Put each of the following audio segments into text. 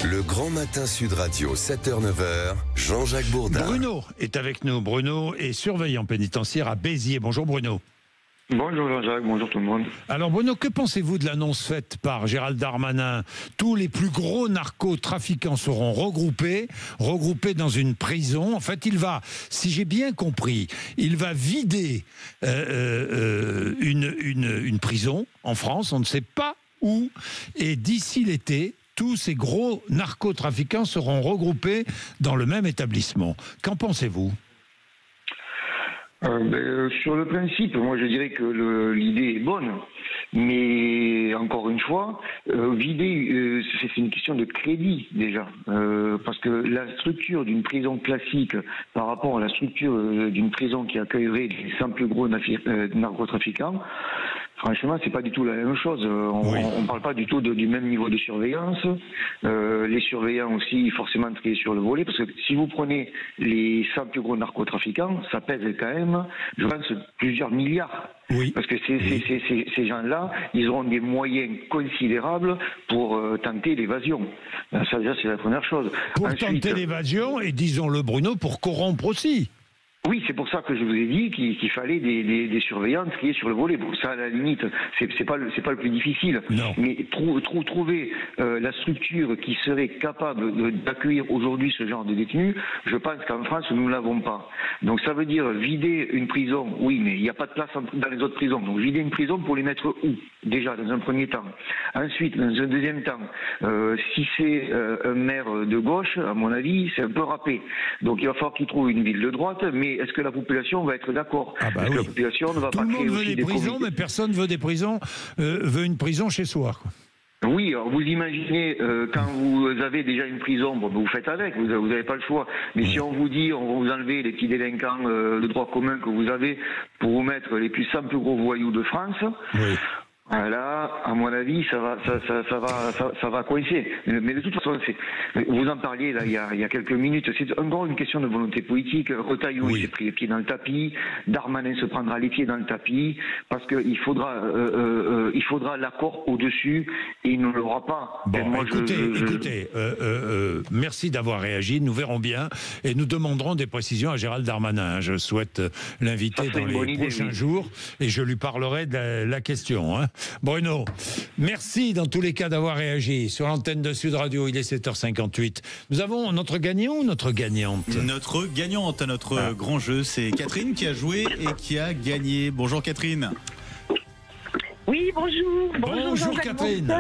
Le Grand Matin Sud Radio, 7h-9h, Jean-Jacques Bourdin. Bruno est avec nous. Bruno est surveillant pénitentiaire à Béziers. Bonjour Bruno. Bonjour Jean-Jacques, bonjour tout le monde. Alors Bruno, que pensez-vous de l'annonce faite par Gérald Darmanin? Tous les plus gros narcotrafiquants seront regroupés dans une prison. En fait, il va, si j'ai bien compris, il va vider une prison en France, on ne sait pas où, et d'ici l'été, tous ces gros narcotrafiquants seront regroupés dans le même établissement. Qu'en pensez-vous ? Sur le principe, moi je dirais que l'idée est bonne, mais encore une fois, vider, c'est une question de crédit déjà, parce que la structure d'une prison classique par rapport à la structure d'une prison qui accueillerait les 100 plus gros narcotrafiquants, franchement, c'est pas du tout la même chose. On parle pas du tout du même niveau de surveillance. Les surveillants aussi, forcément, triés sur le volet, parce que si vous prenez les 100 plus gros narcotrafiquants, ça pèse quand même, je pense, plusieurs milliards. Oui. Parce que ces gens-là, ils auront des moyens considérables pour tenter l'évasion. Ça, déjà, c'est la première chose. Ensuite, tenter l'évasion, et disons-le Bruno, pour corrompre aussi. Oui, c'est pour ça que je vous ai dit qu'il fallait des surveillants triés sur le volet. Bon, ça, à la limite, c'est pas le plus difficile. Non. Mais trouver la structure qui serait capable d'accueillir aujourd'hui ce genre de détenus, je pense qu'en France, nous ne l'avons pas. Donc ça veut dire vider une prison, oui, mais il n'y a pas de place dans les autres prisons. Donc vider une prison pour les mettre où? Déjà, dans un premier temps. Ensuite, dans un deuxième temps, si c'est un maire de gauche, à mon avis, c'est un peu râpé. Donc il va falloir qu'il trouve une ville de droite, mais est-ce que la population va être d'accord? Oui. La population ne va Tout pas le créer monde veut aussi des prisons, mais personne veut des prisons, veut une prison chez soi, quoi. Oui, alors vous imaginez, quand vous avez déjà une prison, bon, vous faites avec, vous n'avez pas le choix. Mais si on vous dit, on va vous enlever les petits délinquants de droit commun que vous avez pour vous mettre les 100 plus gros voyous de France, oui. Là, à mon avis, ça va coincer. Mais de toute façon, vous en parliez là il y a quelques minutes. C'est encore une question de volonté politique. Retailleau, il s'est pris les pieds dans le tapis. Darmanin se prendra les pieds dans le tapis parce qu'il faudra l'accord au-dessus et il ne l'aura pas. Bon, moi, écoutez, merci d'avoir réagi. Nous verrons bien et nous demanderons des précisions à Gérald Darmanin. Je souhaite l'inviter dans les prochains jours et je lui parlerai de la question. Bruno, merci dans tous les cas d'avoir réagi sur l'antenne de Sud Radio. Il est 7h58. Nous avons notre gagnant ou notre gagnante? Notre gagnante à notre grand jeu, c'est Catherine qui a joué et qui a gagné. Bonjour Catherine. Oui, bonjour. Bonjour Catherine.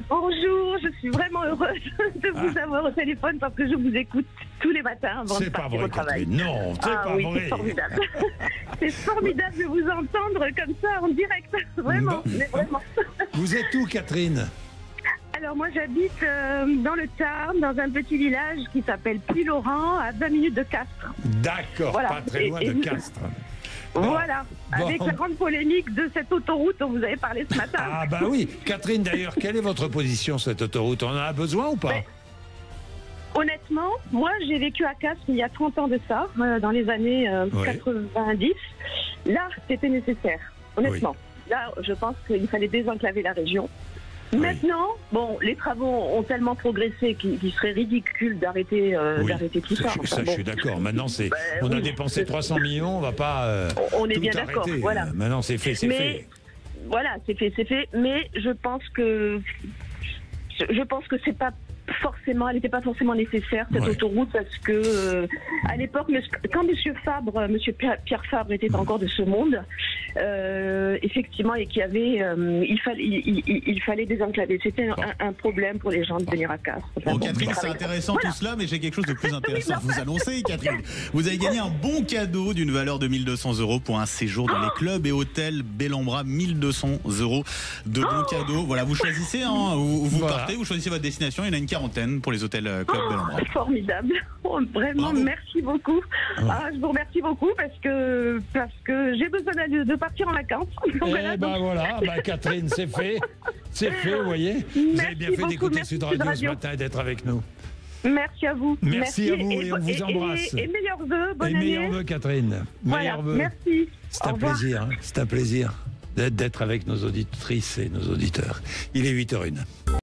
Bonjour, je suis vraiment heureuse de vous avoir au téléphone parce que je vous écoute tous les matins avant de partir au travail. Non, c'est pas vrai. C'est formidable. C'est formidable de vous entendre comme ça en direct. Vraiment, mais vraiment. Vous êtes où Catherine? Alors moi j'habite dans le Tarn, dans un petit village qui s'appelle Puylaurent, à 20 minutes de Castres. D'accord, voilà. Pas très loin de Castres. Voilà, avec la grande polémique de cette autoroute dont vous avez parlé ce matin. Ah bah oui, Catherine d'ailleurs, quelle est votre position sur cette autoroute? On en a besoin ou pas? Honnêtement, moi j'ai vécu à Castres il y a 30 ans de ça, dans les années 90. Là, c'était nécessaire, honnêtement. Oui. Là, je pense qu'il fallait désenclaver la région. Maintenant, bon, les travaux ont tellement progressé qu'il serait ridicule d'arrêter tout ça. Je suis d'accord. Maintenant, on a dépensé 300 millions, on va pas on est tout bien d'accord. Voilà. Maintenant, c'est fait, c'est fait. Voilà, c'est fait. Mais je pense que c'est pas forcément, elle n'était pas forcément nécessaire cette autoroute parce que à l'époque, quand Monsieur Pierre Fabre était encore de ce monde, effectivement, et qu'il y avait, il fallait désenclaver. C'était un problème pour les gens de venir à Castres. Bon, Catherine, c'est intéressant tout cela, mais j'ai quelque chose de plus intéressant à vous annoncer, Catherine. Vous avez gagné un bon cadeau d'une valeur de 1 200 € pour un séjour dans les clubs et hôtels Bellambra. 1 200 € de bons cadeaux. Voilà, vous choisissez où vous partez, vous choisissez votre destination. Il y en a une quarantaine pour les hôtels Club Bellambra. Formidable. Vraiment, bravo. Merci beaucoup. Je vous remercie beaucoup parce que j'ai besoin de partir en vacances. Voilà, Catherine, c'est fait. C'est fait, vous voyez. Vous avez bien fait d'écouter Sud Radio ce matin et d'être avec nous. Merci à vous. Merci à vous et on vous embrasse. Et meilleurs vœux, bonne année. Meilleurs vœux, Catherine. Voilà, merci. C'est un plaisir. C'est un plaisir d'être avec nos auditrices et nos auditeurs. Il est 8h01.